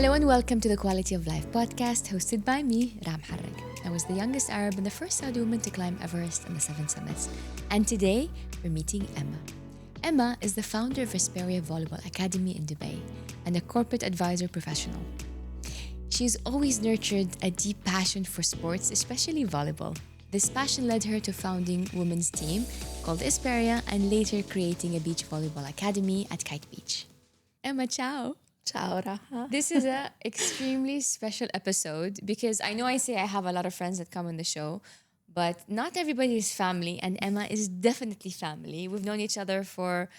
Hello and welcome to the Quality of Life podcast hosted by me, Ram Harrig. I was the youngest Arab and the first Saudi woman to climb Everest and the Seven Summits. And today, we're meeting Emma. Emma is the founder of Asperia Volleyball Academy in Dubai and a corporate advisor professional. She's always nurtured a deep passion for sports, especially volleyball. This passion led her to founding a women's team called Asperia and later creating a beach volleyball academy at Kite Beach. Emma, ciao. Ciao, Raha. This is an extremely special episode because I know I say I have a lot of friends that come on the show, but not everybody is family, and Emma is definitely family. We've known each other for,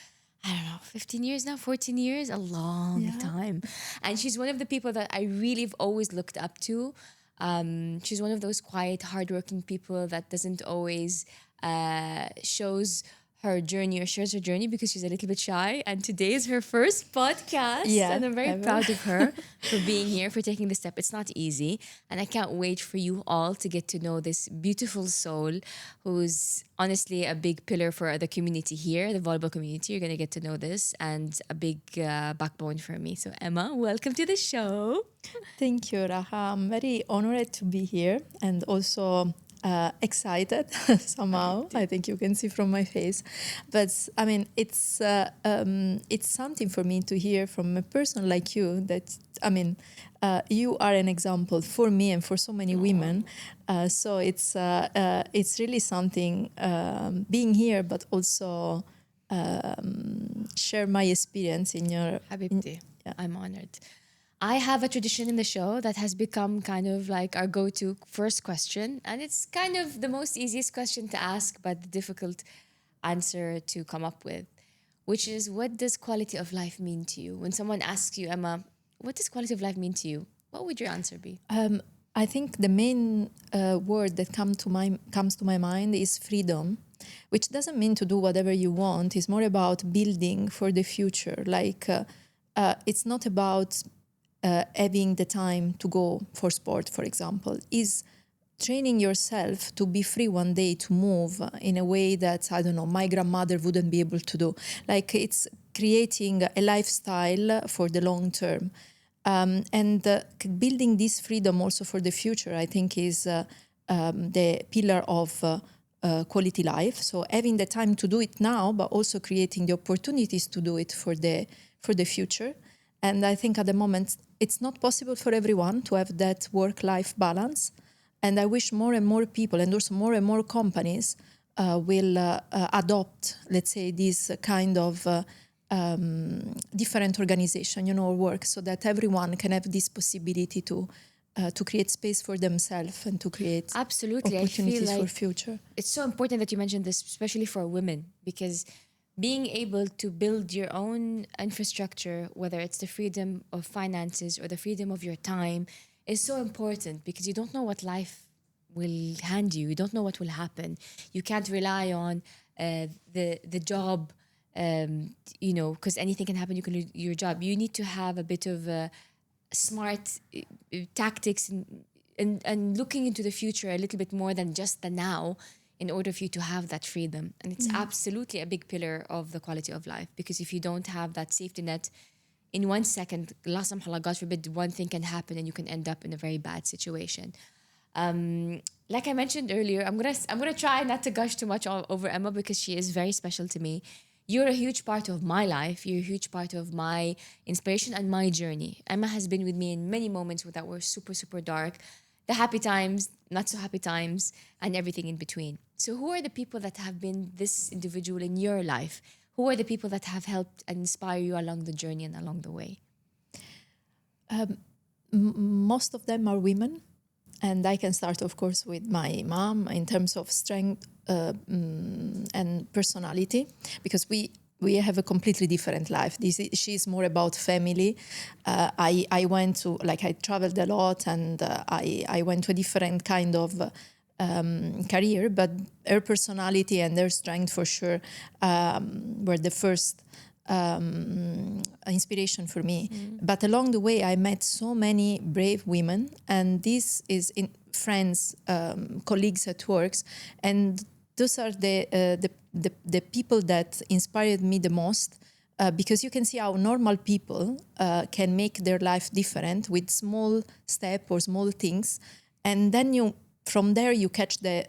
15 years now, 14 years, a long time. And she's one of the people that I really have always looked up to. She's one of those quiet, hardworking people that doesn't always shows her journey or shares her journey because she's a little bit shy. And today is her first podcast. And I'm very proud of her for being here, for taking this step. It's not easy. And I can't wait for you all to get to know this beautiful soul who's honestly a big pillar for the community here, the volleyball community. You're going to get to know this and a big backbone for me. So Emma, welcome to the show. Thank you, Raha. I'm very honored to be here and also excited somehow. I think you can see from my face. But I mean, it's something for me to hear from a person like you that, you are an example for me and for so many women. So it's really something being here, but also share my experience in your... Habibti, I'm honored. I have a tradition in the show that has become kind of like our go-to first question. And it's kind of the most easiest question to ask, but the difficult answer to come up with, which is, what does quality of life mean to you? When someone asks you, Emma, what does quality of life mean to you? What would your answer be? I think the main word that comes to my mind is freedom, which doesn't mean to do whatever you want. It's more about building for the future. Like, it's not about... having the time to go for sport, for example, is training yourself to be free one day to move in a way that, I don't know, my grandmother wouldn't be able to do. Like, it's creating a lifestyle for the long term. And building this freedom also for the future, I think, is the pillar of quality life. So having the time to do it now, but also creating the opportunities to do it for the future. And I think at the moment, it's not possible for everyone to have that work-life balance. And I wish more and more people and also more and more companies will adopt, let's say, this kind of different organization, work, so that everyone can have this possibility to create space for themselves and to create opportunities for future. It's so important that you mentioned this, especially for women, because being able to build your own infrastructure, whether it's the freedom of finances or the freedom of your time, is so important because you don't know what life will hand you. You don't know what will happen. You can't rely on the job, because anything can happen. You can lose your job. You need to have a bit of smart tactics and looking into the future a little bit more than just the now, in order for you to have that freedom. And it's absolutely a big pillar of the quality of life, because if you don't have that safety net, in 1 second, God forbid, one thing can happen and you can end up in a very bad situation. Like I mentioned earlier, I'm gonna try not to gush too much over Emma because she is very special to me. You're a huge part of my life. You're a huge part of my inspiration and my journey. Emma has been with me in many moments that were super, super dark. The happy times, not so happy times, and everything in between. So who are the people that have been this individual in your life? Who are the people that have helped and inspire you along the journey and along the way? Most of them are women. And I can start, of course, with my mom in terms of strength and personality, because we have a completely different life. She's more about family. I went to, I traveled a lot and I went to a different kind of career, but her personality and her strength for sure were the first inspiration for me. But along the way, I met so many brave women, and this is in friends, colleagues at works, and those are the people that inspired me the most because you can see how normal people can make their life different with small step or small things, and then from there you catch the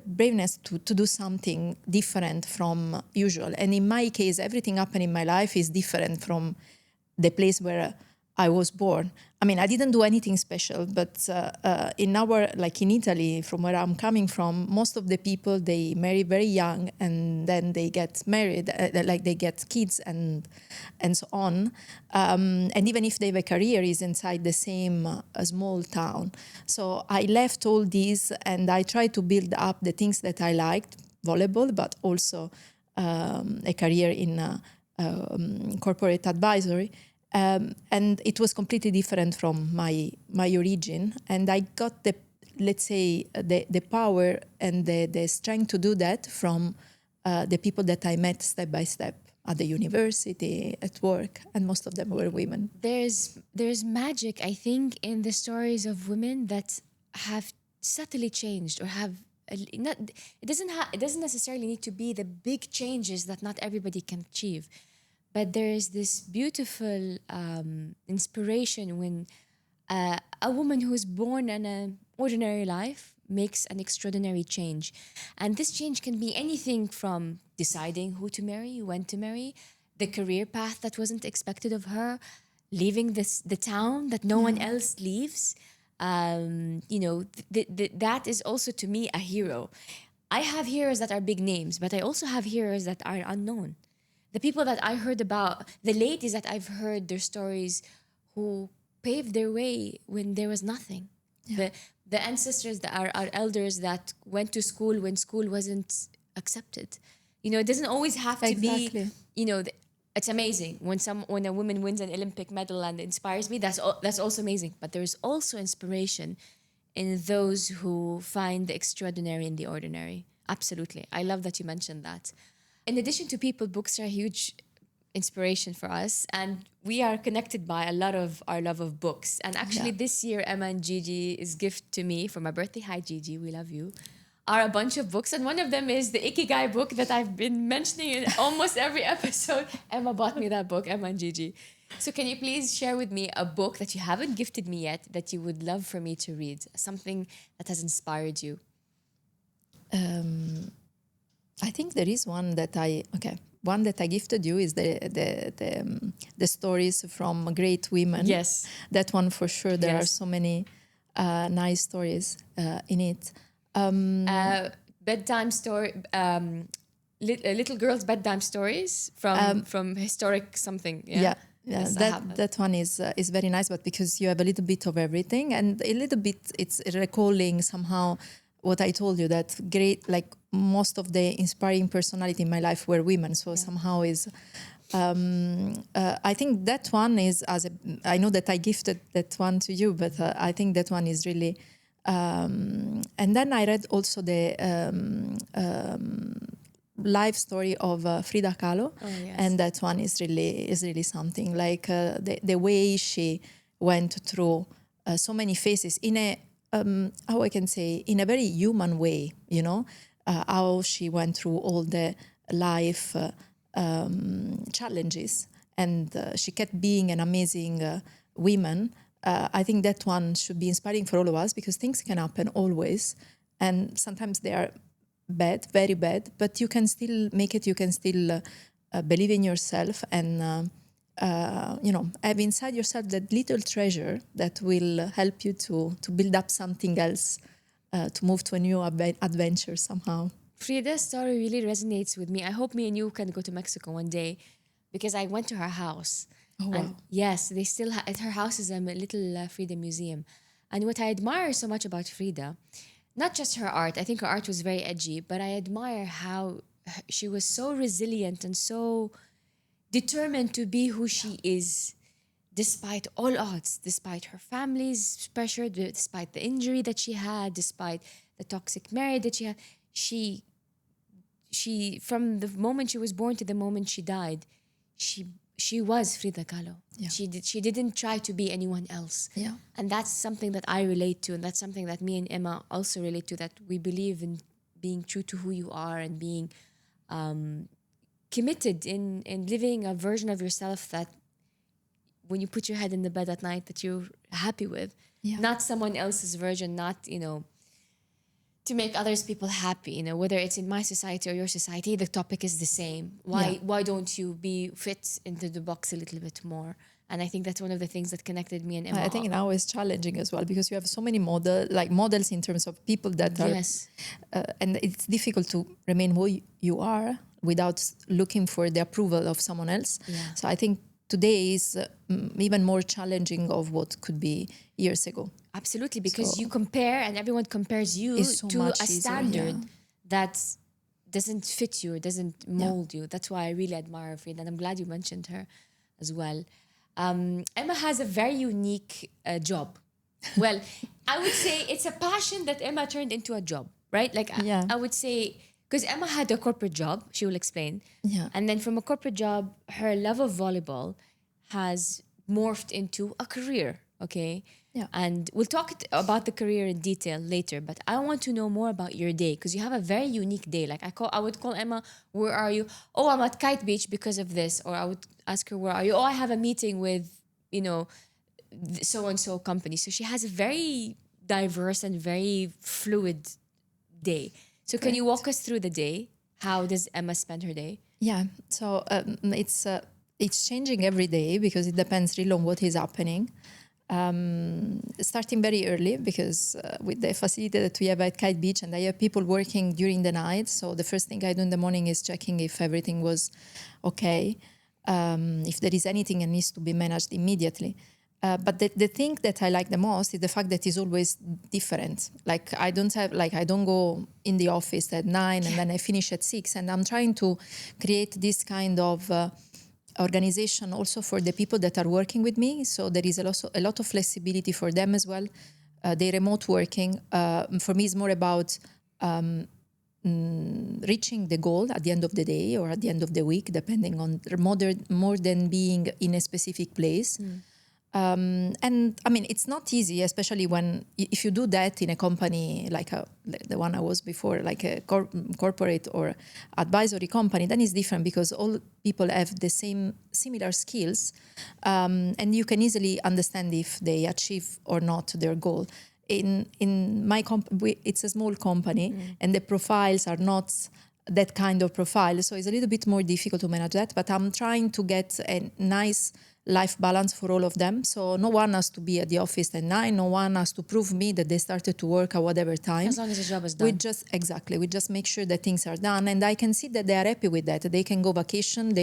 braveness to do something different from usual. And in my case, everything happening in my life is different from the place where I was born. I mean, I didn't do anything special, but in Italy, from where I'm coming from, most of the people, they marry very young and then they get married, they get kids and so on. And even if they have a career, is inside the same small town. So I left all these and I tried to build up the things that I liked, volleyball, but also a career in corporate advisory. And it was completely different from my origin, and I got the power and the strength to do that from the people that I met step by step at the university, at work, and most of them were women. There's magic, I think, in the stories of women that have subtly changed or have not. It doesn't necessarily need to be the big changes that not everybody can achieve. But there is this beautiful inspiration when a woman who is born in an ordinary life makes an extraordinary change. And this change can be anything from deciding who to marry, when to marry, the career path that wasn't expected of her, leaving the town that no one else leaves. That is also to me a hero. I have heroes that are big names, but I also have heroes that are unknown. The people that I heard about, the ladies that I've heard their stories who paved their way when there was nothing. Yeah. The ancestors that are our elders that went to school when school wasn't accepted. It doesn't always have to be, it's amazing when a woman wins an Olympic medal and inspires me. That's also amazing. But there's also inspiration in those who find the extraordinary in the ordinary. Absolutely. I love that you mentioned that. In addition to people, books are a huge inspiration for us, and we are connected by a lot of our love of books. And actually, this year, Emma and Gigi's gift to me for my birthday, hi Gigi, we love you, are a bunch of books. And one of them is the Ikigai book that I've been mentioning in almost every episode. Emma bought me that book, Emma and Gigi. So can you please share with me a book that you haven't gifted me yet that you would love for me to read? Something that has inspired you. I think there is one that I gifted you is the stories from great women. Yes, that one for sure. There are so many nice stories in it. Bedtime story, little girls' bedtime stories from historic something. Yeah. Yes, that one is very nice, but because you have a little bit of everything and a little bit, it's recalling somehow what I told you, that great, like most of the inspiring personality in my life were women. So somehow is, I think that one is, I know that I gifted that one to you, but I think that one is really, and then I read also the life story of Frida Kahlo. Oh, yes. And that one is really something, like the way she went through so many phases in a, how I can say, in a very human way, how she went through all the life challenges, and she kept being an amazing woman. I think that one should be inspiring for all of us, because things can happen always, and sometimes they are bad, very bad, but you can still make it. You can still believe in yourself and have inside yourself that little treasure that will help you to build up something else, to move to a new adventure somehow. Frida's story really resonates with me. I hope me and you can go to Mexico one day, because I went to her house. Oh, wow. And yes, they still at her house is a little Frida museum. And what I admire so much about Frida, not just her art, I think her art was very edgy, but I admire how she was so resilient and so determined to be who she is, despite all odds, despite her family's pressure, despite the injury that she had, despite the toxic marriage that she had. She from the moment she was born to the moment she died, she was Frida Kahlo. Yeah. She didn't try to be anyone else. Yeah. And that's something that I relate to, and that's something that me and Emma also relate to, that we believe in being true to who you are and being committed in living a version of yourself that when you put your head in the bed at night that you're happy with, Yeah. not someone else's version, not, to make others people happy, whether it's in my society or your society, the topic is the same. Why don't you be fit into the box a little bit more? And I think that's one of the things that connected me and Emma. I think now is challenging as well because you have so many models in terms of people that are, Yes. and it's difficult to remain who you are without looking for the approval of someone else. Yeah. So I think today is even more challenging of what could be years ago. Absolutely, because So- you compare and everyone compares you It's so to much a easier, standard yeah. that doesn't fit you, doesn't mold you. That's why I really admire Frida, and I'm glad you mentioned her as well. Emma has a very unique job. Well, I would say it's a passion that Emma turned into a job, right? Like Yeah. I would say, because Emma had a corporate job, she will explain. Yeah. And then from a corporate job, her love of volleyball has morphed into a career, okay? Yeah. And we'll talk about the career in detail later, but I want to know more about your day because you have a very unique day. Like I would call Emma, where are you? Oh, I'm at Kite Beach because of this. Or I would ask her, where are you? Oh, I have a meeting with, so-and-so company. So she has a very diverse and very fluid day. So can you walk us through the day? How does Emma spend her day? Yeah, so it's changing every day because it depends really on what is happening. Starting very early because with the facility that we have at Kite Beach and I have people working during the night. So the first thing I do in the morning is checking if everything was okay, if there is anything that needs to be managed immediately. But the thing that I like the most is the fact that it's always different. Like I don't go in the office at 9 and then I finish at 6. And I'm trying to create this kind of organization also for the people that are working with me. So there is a lot of flexibility for them as well. They remote working. For me, it's more about reaching the goal at the end of the day or at the end of the week, depending on more than being in a specific place. And I mean, it's not easy, especially if you do that in a company like the one I was before, like a corporate or advisory company, then it's different because all people have the similar skills, and you can easily understand if they achieve or not their goal. In my company, it's a small company, and the profiles are not that kind of profile, so it's a little bit more difficult to manage that. But I'm trying to get a nice life balance for all of them. So no one has to be at the office at 9. No one has to prove me that they started to work at whatever time. As long as the job is done. We just make sure that things are done. And I can see that they are happy with that. They can go vacation.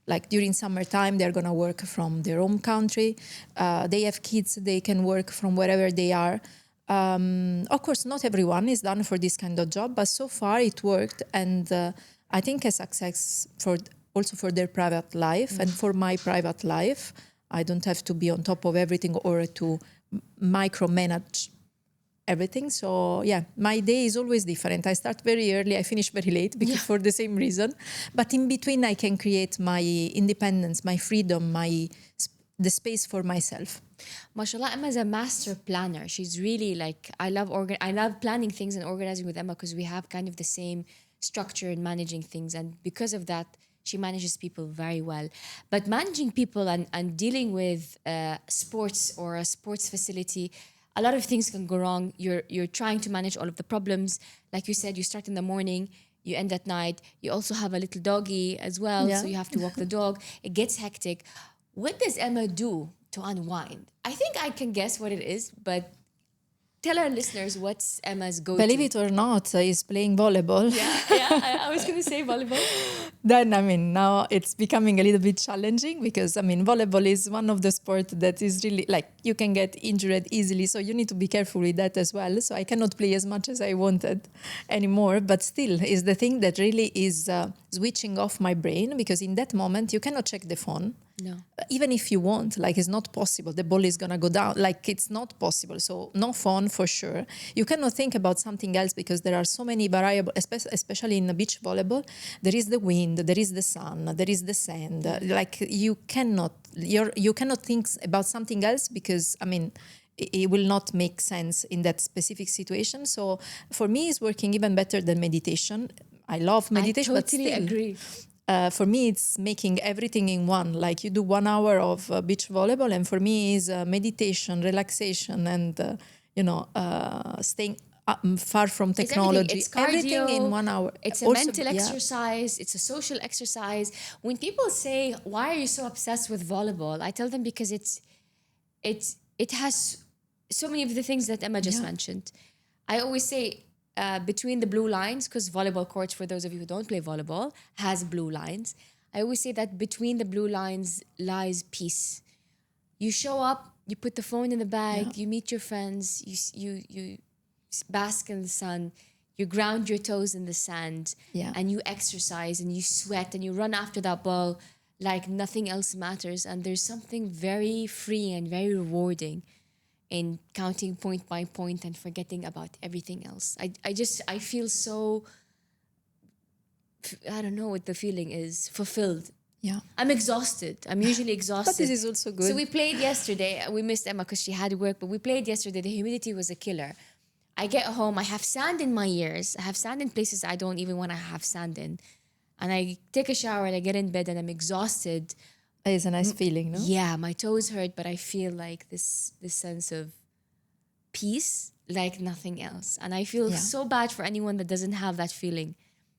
Like during summertime, they're going to work from their home country. They have kids. They can work from wherever they are. Of course, not everyone is done for this kind of job, but so far it worked. And I think a success also for their private life and for my private life. I don't have to be on top of everything or to micromanage everything. So yeah, my day is always different. I start very early, I finish very late because for the same reason. But in between, I can create my independence, my freedom, the space for myself. MashaAllah, Emma is a master planner. She's really like, I love planning things and organizing with Emma because we have kind of the same structure in managing things. And because of that, she manages people very well. But managing people and dealing with sports or a sports facility, a lot of things can go wrong. You're trying to manage all of the problems. Like you said, you start in the morning, you end at night. You also have a little doggy as well, so you have to walk the dog. It gets hectic. What does Emma do to unwind? I think I can guess what it is, but tell our listeners what's Emma's go-to. Believe it or not, is playing volleyball. I was going to say volleyball. Then, I mean, now it's becoming a little bit challenging because, I mean, volleyball is one of the sports that is really, like, you can get injured easily. So you need to be careful with that as well. So I cannot play as much as I wanted anymore. But still, is the thing that really is switching off my brain because in that moment, you cannot check the phone. No. Even if you want, like it's not possible. The ball is going to go down. Like it's not possible. So no phone for sure. You cannot think about something else because there are so many variables, especially in beach volleyball. There is the wind, there is the sun, there is the sand. Like you cannot think about something else because, I mean, it will not make sense in that specific situation. So for me, it's working even better than meditation. I love meditation, I but totally still, agree. for me, it's making everything in one. Like you do 1 hour of beach volleyball, and for me is meditation, relaxation, and staying far from It's everything. technology. It's cardio. Everything in 1 hour. It's a Also, mental exercise. It's a social exercise. When people say, "Why are you so obsessed with volleyball?" I tell them because it has so many of the things that Emma just mentioned. I always say between the blue lines, because volleyball courts, for those of you who don't play volleyball, has blue lines. I always say that between the blue lines lies peace. You show up, you put the phone in the bag, you meet your friends, you bask in the sun, you ground your toes in the sand, and you exercise and you sweat and you run after that ball like nothing else matters. And there's something very free and very rewarding in counting point by point and forgetting about everything else. I feel so, I don't know what the feeling is, fulfilled. Yeah. I'm exhausted. I'm usually exhausted. But this is also good. So we played yesterday. We missed Emma because she had work, but we played yesterday. The humidity was a killer. I get home, I have sand in my ears. I have sand in places I don't even want to have sand in. And I take a shower and I get in bed and I'm exhausted. It's a nice feeling, no? Yeah, my toes hurt, but I feel like this sense of peace like nothing else. And I feel so bad for anyone that doesn't have that feeling.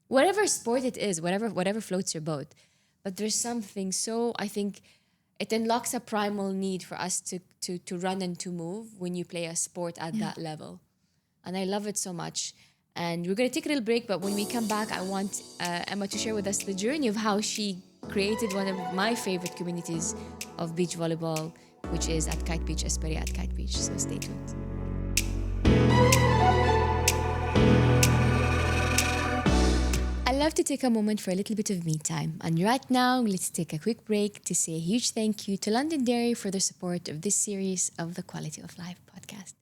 Whatever sport it is, whatever floats your boat. But there's something so, I think it unlocks a primal need for us to run and to move when you play a sport at that level. And I love it so much. And we're going to take a little break, but when we come back, I want Emma to share with us the journey of how she created one of my favorite communities of beach volleyball, which is at Kite Beach, Asperia at Kite Beach. So stay tuned. I love to take a moment for a little bit of me time. And right now, let's take a quick break to say a huge thank you to Londonderry for their support of this series of the Quality of Life podcast.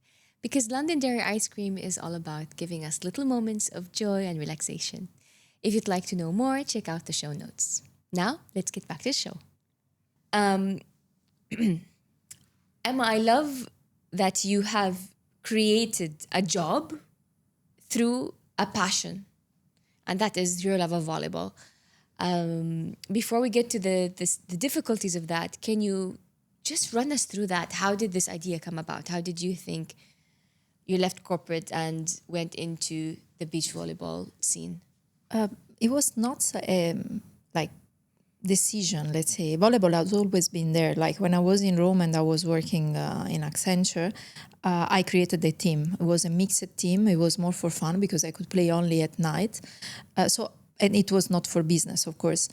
Because Londonderry ice cream is all about giving us little moments of joy and relaxation. If you'd like to know more, check out the show notes. Now, let's get back to the show. Emma, I love that you have created a job through a passion, and that is your love of volleyball. Before we get to the difficulties of that, can you just run us through that? How did this idea come about? How did you think you left corporate and went into the beach volleyball scene? It was not like decision, let's say. Volleyball has always been there. Like when I was in Rome and I was working in Accenture, I created a team. It was a mixed team. It was more for fun because I could play only at night. And it was not for business, of course.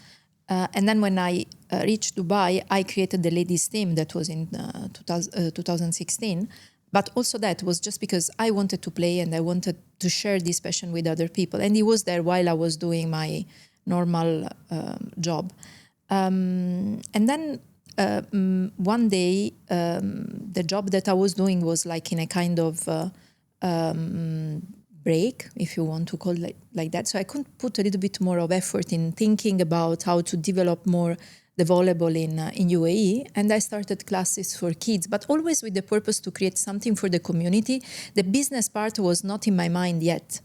And then when I reached Dubai, I created the ladies team that was in 2016. But also that was just because I wanted to play and I wanted to share this passion with other people. And it was there while I was doing my normal job. And then one day, the job that I was doing was like in a kind of break, if you want to call it like that. So I could put a little bit more of effort in thinking about how to develop more the volleyball in UAE, and I started classes for kids, but always with the purpose to create something for the community. The business part was not in my mind yet.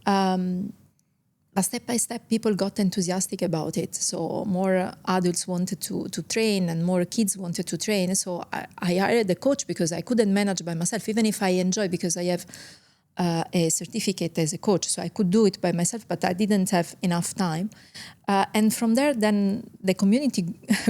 But step by step, people got enthusiastic about it. So more adults wanted to train and more kids wanted to train. So I hired a coach because I couldn't manage by myself, even if I enjoy, because I have a certificate as a coach. So I could do it by myself, but I didn't have enough time. And from there, then the community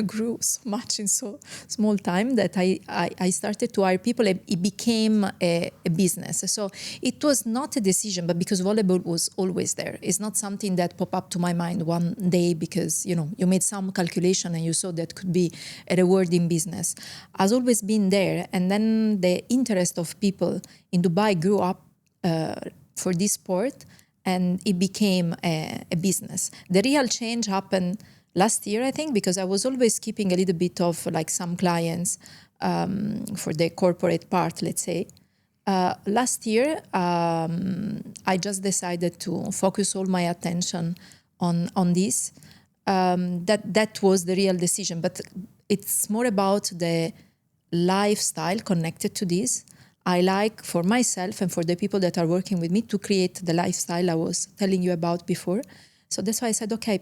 grew so much in so small time that I started to hire people. It became a business. So it was not a decision, but because volleyball was always there. It's not something that popped up to my mind one day because, you made some calculation and you saw that could be a rewarding business. Has always been there. And then the interest of people in Dubai grew up for this sport, and it became a business. The real change happened last year, I think, because I was always keeping a little bit of like some clients for the corporate part, let's say. Last year, I just decided to focus all my attention on this. That was the real decision, but it's more about the lifestyle connected to this. I like for myself and for the people that are working with me to create the lifestyle I was telling you about before. So that's why I said, okay,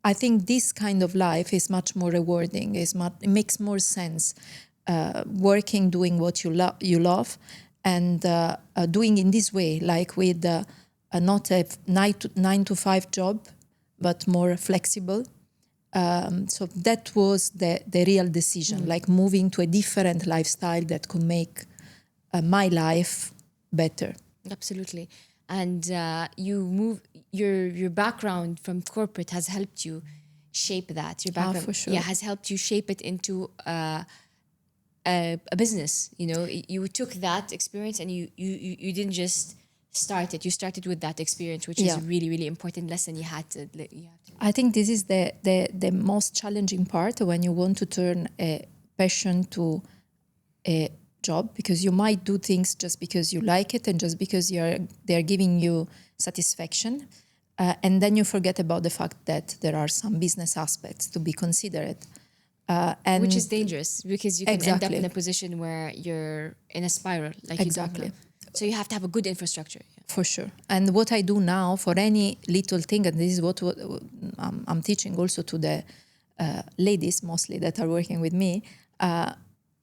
I think this kind of life is much more rewarding. It makes more sense working, doing what you love, and doing in this way, like with not a 9 to 5 job, but more flexible. So that was the real decision, like moving to a different lifestyle that could make my life better. Absolutely. And you move your background from corporate has helped you shape that. Your background, for sure. yeah, has helped you shape it into a business. You know, you took that experience and you didn't just start it. You started with that experience, which is a really, really important lesson you had to. I think this is the most challenging part when you want to turn a passion to a job, because you might do things just because you like it and just because they're giving you satisfaction, and then you forget about the fact that there are some business aspects to be considered, and Which is dangerous because you can end up Exactly. in a position where you're in a spiral, like you talked Exactly. about. So you have to have a good infrastructure. For sure. And what I do now for any little thing, and this is what I'm teaching also to the ladies mostly that are working with me,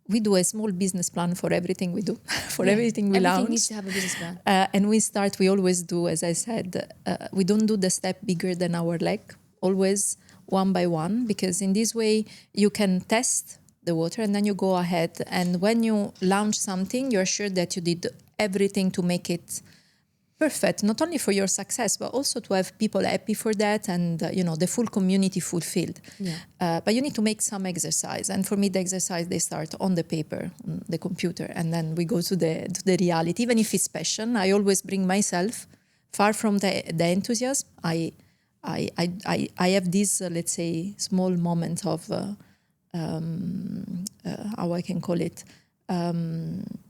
we do a small business plan for everything we do, for everything we Everything launch. needs to have a business plan. And we always do, as I said, we don't do the step bigger than our leg, always one by one, because in this way you can test the water and then you go ahead. And when you launch something, you're sure that you did everything to make it perfect, not only for your success, but also to have people happy for that and, the full community fulfilled. Yeah. But you need to make some exercise. And for me, the exercise, they start on the paper, on the computer, and then we go to the reality. Even if it's passion, I always bring myself far from the enthusiasm. I have this, let's say, small moment of, how I can call it,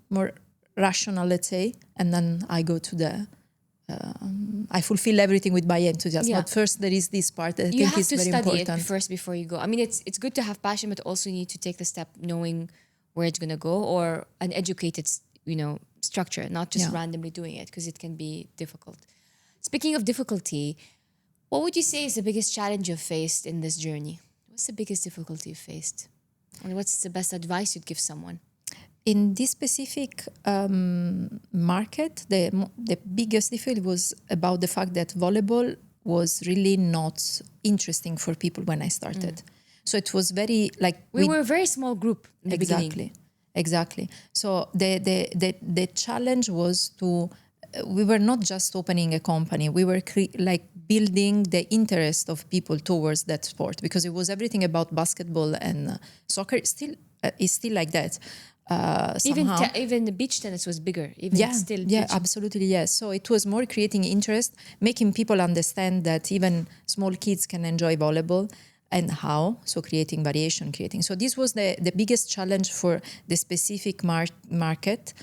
more rational, let's say, and then I go to I fulfill everything with my enthusiasm. Yeah. But first, there is this part that I You think have is to very study important. it first before you go. I mean, it's good to have passion, but also you need to take the step knowing where it's going to go, or an educated, structure, not just randomly doing it, because it can be difficult. Speaking of difficulty, what would you say is the biggest challenge you've faced in this journey? What's the biggest difficulty you've faced? And what's the best advice you'd give someone? In this specific market, the biggest difficulty was about the fact that volleyball was really not interesting for people when I started. So it was very like We were a very small group in the beginning. Exactly. So the challenge was to we were not just opening a company. We were building the interest of people towards that sport, because it was everything about basketball and soccer. Still is still like that. Somehow. Even the beach tennis was bigger. Even still. Yeah, absolutely, yes. So it was more creating interest, making people understand that even small kids can enjoy volleyball, and how. So creating variation, So this was the biggest challenge for the specific market,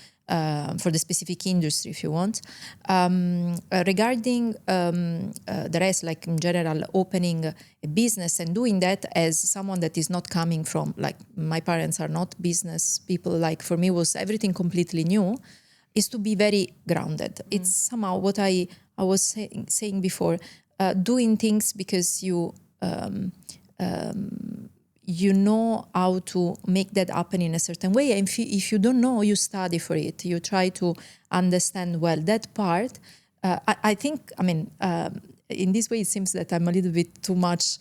for the specific industry, if you want. Regarding the rest, like in general, opening a business and doing that as someone that is not coming from, like my parents are not business people, like for me was everything completely new, is to be very grounded. It's somehow what I was saying before, doing things because you know how to make that happen in a certain way. And if you don't know, you study for it. You try to understand well that part. I think, in this way, it seems that I'm a little bit too much,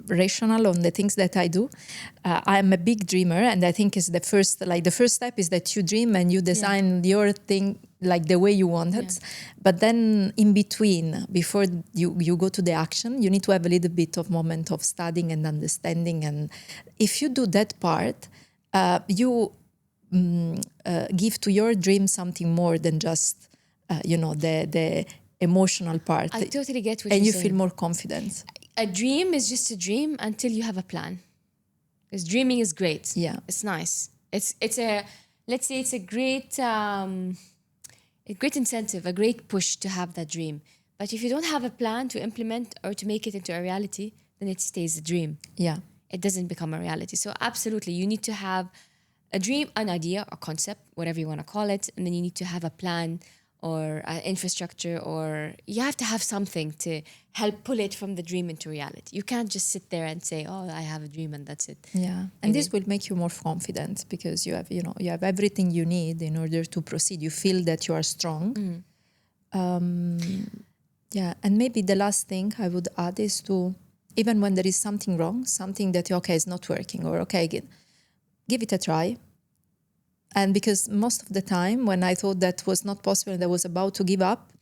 rational on the things that I do. I'm a big dreamer, and I think is the first step is that you dream and you design your thing like the way you want it. But then in between, before you go to the action, you need to have a little bit of moment of studying and understanding. And if you do that part, you give to your dream something more than just, the emotional part. I totally get what and you're you saying. feel more confident. A dream is just a dream until you have a plan. Because dreaming is great. Yeah. It's nice. It's a, let's say it's a great incentive, a great push to have that dream. But if you don't have a plan to implement or to make it into a reality, then it stays a dream. Yeah. It doesn't become a reality. So absolutely, you need to have a dream, an idea, a concept, whatever you want to call it, and then you need to have a plan or infrastructure, or you have to have something to help pull it from the dream into reality. You can't just sit there and say, "Oh, I have a dream and that's it." Yeah, and this will make you more confident because you have, you have everything you need in order to proceed. You feel that you are strong. Yeah, and maybe the last thing I would add is to, even when there is something wrong, something that okay is not working, or okay, give it a try. And because most of the time when I thought that was not possible and I was about to give up,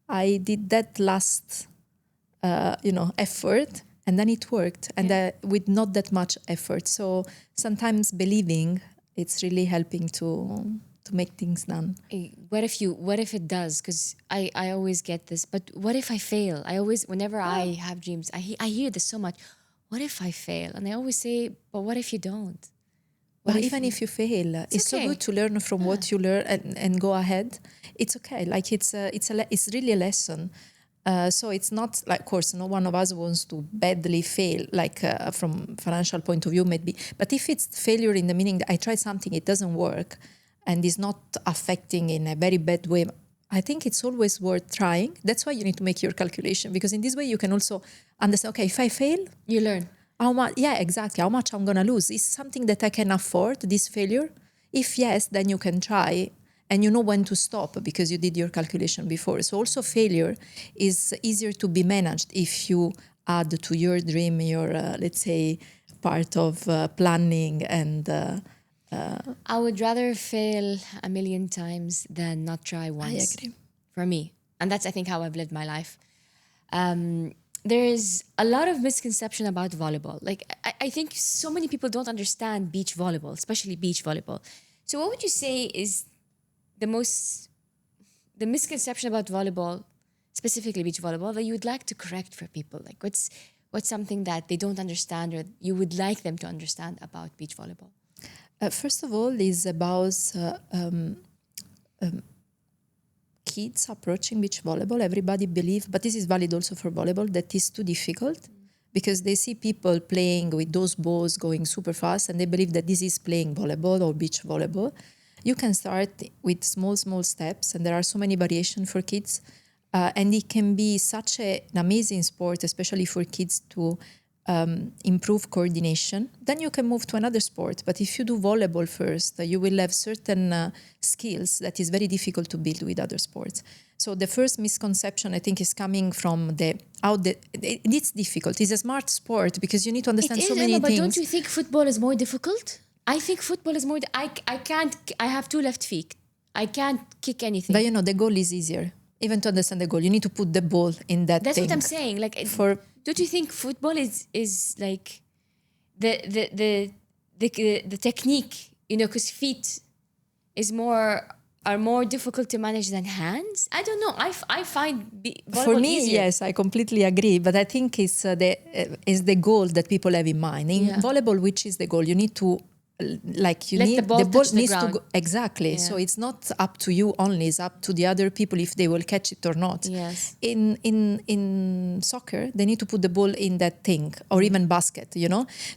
I did that last, effort, and then it worked, and with not that much effort. So sometimes believing, it's really helping to make things done. What if it does? Because I always get this, but what if I fail? I always, whenever I have dreams, I hear this so much. What if I fail? And I always say, but what if you don't? But even if you fail, it's so okay. good to learn from what you learn and go ahead. It's okay. Like it's really a lesson. So it's not like, of course, no one of us wants to badly fail, like from financial point of view, maybe. But if it's failure in the meaning that I tried something, it doesn't work, and is not affecting in a very bad way, I think it's always worth trying. That's why you need to make your calculation, because in this way you can also understand, okay, if I fail, you learn. how much? Yeah, exactly. How much I'm gonna lose? Is something that I can afford, this failure? If yes, then you can try, and you know when to stop because you did your calculation before. So also failure is easier to be managed if you add to your dream your, let's say, part of planning and. I would rather fail a million times than not try once. I agree. For me, and that's, I think, how I've lived my life. There is a lot of misconception about volleyball. Like, I think so many people don't understand beach volleyball, especially beach volleyball. So what would you say is the misconception about volleyball, specifically beach volleyball, that you would like to correct for people? Like, what's something that they don't understand or you would like them to understand about beach volleyball? First of all, is about kids approaching beach volleyball. Everybody believe, but this is valid also for volleyball, that is too difficult because they see people playing with those balls going super fast and they believe that this is playing volleyball or beach volleyball. You can start with small steps, and there are so many variations for kids. And it can be such an amazing sport, especially for kids, to improve coordination. Then you can move to another sport. But if you do volleyball first, you will have certain skills that is very difficult to build with other sports. So the first misconception, I think, is coming from it's difficult. It's a smart sport because you need to understand so many Emma, things. but don't you think football is more difficult? I think football is more. I can't. I have two left feet. I can't kick anything. But the goal is easier. Even to understand the goal, you need to put the ball in that. That's thing. what I'm saying. Like, don't you think football is like the technique? Because feet are more difficult to manage than hands. I don't know. I find volleyball for me easier. Yes, I completely agree. But I think it's the goal that people have in mind in volleyball. Which is the goal? You need to. Let the ball needs to go exactly. So it's not up to you only; it's up to the other people if they will catch it or not. Yes. In soccer, they need to put the ball in that thing, or even basket.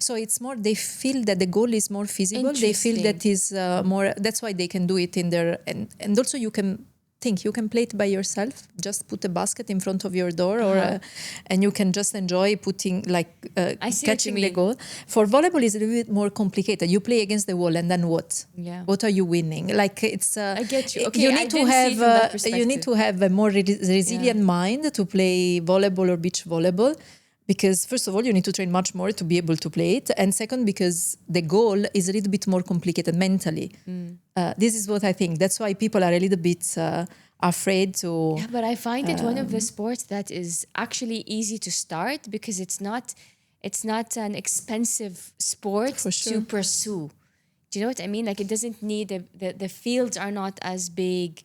So it's more. They feel that the goal is more feasible. They feel that is more. That's why they can do it in their and also you can. You can play it by yourself. Just put a basket in front of your door, and you can just enjoy putting catching the goal. For volleyball, is a little bit more complicated. You play against the wall, and then what? Yeah. What are you winning? It's. I get you. Okay, you need to have. You need to have a more resilient mind to play volleyball or beach volleyball. Because first of all, you need to train much more to be able to play it. And second, because the goal is a little bit more complicated mentally. This is what I think. That's why people are a little bit afraid to... Yeah, but I find it one of the sports that is actually easy to start because it's not an expensive sport to pursue. Do you know what I mean? Like, it doesn't need... The fields are not as big.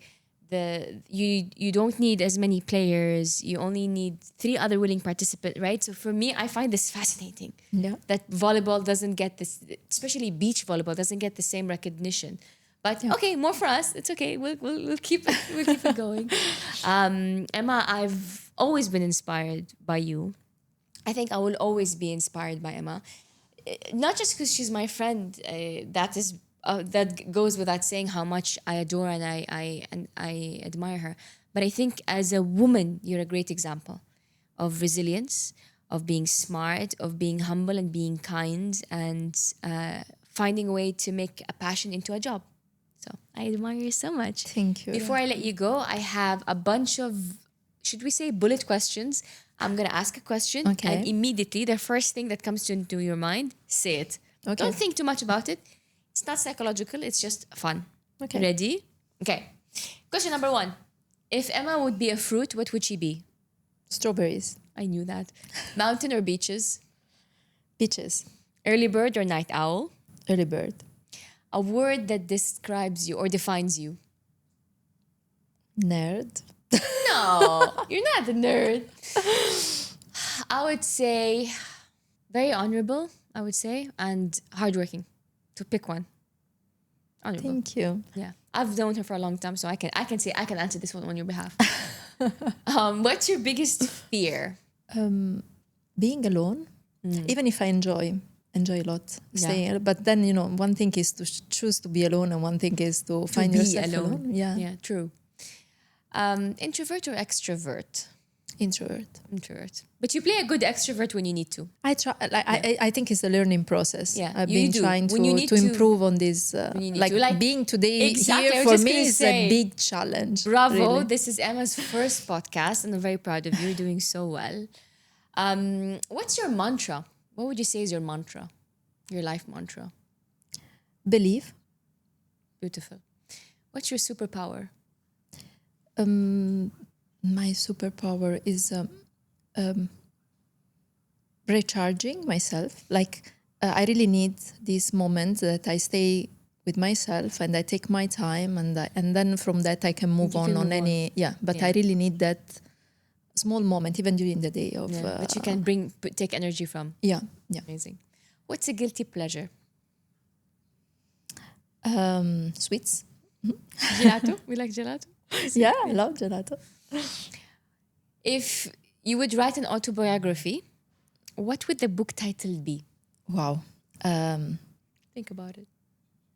You don't need as many players. You only need 3 other willing participants, right? So for me, I find this fascinating. Yeah. That volleyball doesn't get this, especially beach volleyball, doesn't get the same recognition. But okay, more for us. It's okay. We'll keep it going. Emma, I've always been inspired by you. I think I will always be inspired by Emma. Not just because she's my friend. That is that goes without saying how much I adore and I admire her. But I think as a woman, you're a great example of resilience, of being smart, of being humble and being kind, and finding a way to make a passion into a job. So I admire you so much. Thank you. Before I let you go, I have a bunch of, should we say, bullet questions. I'm going to ask a question, Okay. and immediately the first thing that comes into your mind, say it. Okay. Don't think too much about it. It's not psychological, it's just fun. Okay. Ready? Okay. Question number 1. If Emma would be a fruit, what would she be? Strawberries. I knew that. Mountain or beaches? Beaches. Early bird or night owl? Early bird. A word that describes you or defines you? Nerd. No, you're not a nerd. I would say very honorable, I would say, and hardworking. To pick one. Honorable. Thank you. Yeah. I've known her for a long time, so I can answer this one on your behalf. What's your biggest fear? Being alone, even if I enjoy a lot staying, but then one thing is to choose to be alone, and one thing is to find be yourself alone. alone. Yeah. Yeah, true. Introvert or extrovert? Introvert. But you play a good extrovert when you need to. I try. I think it's a learning process. Yeah, I've you been do. trying When you need to to- improve on this. when you need Like, to. Like, being today exactly, I here was for just me gonna is say, a big challenge. Bravo. really. This is Emma's first podcast, and I'm very proud of you. You're doing so well. What's your mantra? What would you say is your mantra? Your life mantra? Believe. Beautiful. What's your superpower? My superpower is recharging myself. Like, I really need these moments that I stay with myself and I take my time, and then from that I can move You on can on move any. Yeah, but Yeah. I really need that small moment, even during the day. Of That you can take energy from. yeah. Amazing. What's a guilty pleasure? Sweets. Gelato? We like gelato. Yeah, I love gelato. If you would write an autobiography, what would the book title be? Wow. Think about it.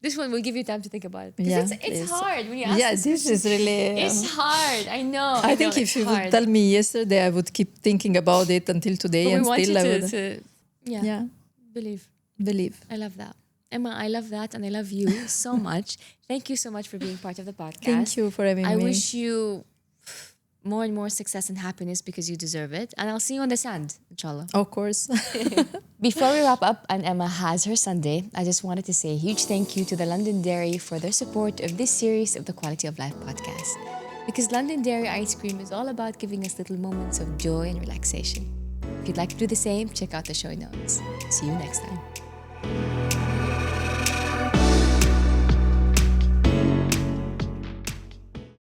This one will give you time to think about it. 'Cause Yeah, it's please. hard when you ask Yeah, this this question. is really. It's hard. I know. I think know, if it's you hard. would tell me yesterday, I would keep thinking about it until today, But we and want still I you would. to believe. Believe. I love that. Emma, I love that, and I love you so much. Thank you so much for being part of the podcast. Thank you for having I me. wish you more and more success and happiness because you deserve it. And I'll see you on the sand, inshallah. Of course. Before we wrap up and Emma has her Sunday, I just wanted to say a huge thank you to the London Dairy for their support of this series of the Quality of Life podcast. Because London Dairy ice cream is all about giving us little moments of joy and relaxation. If you'd like to do the same, check out the show notes. See you next time.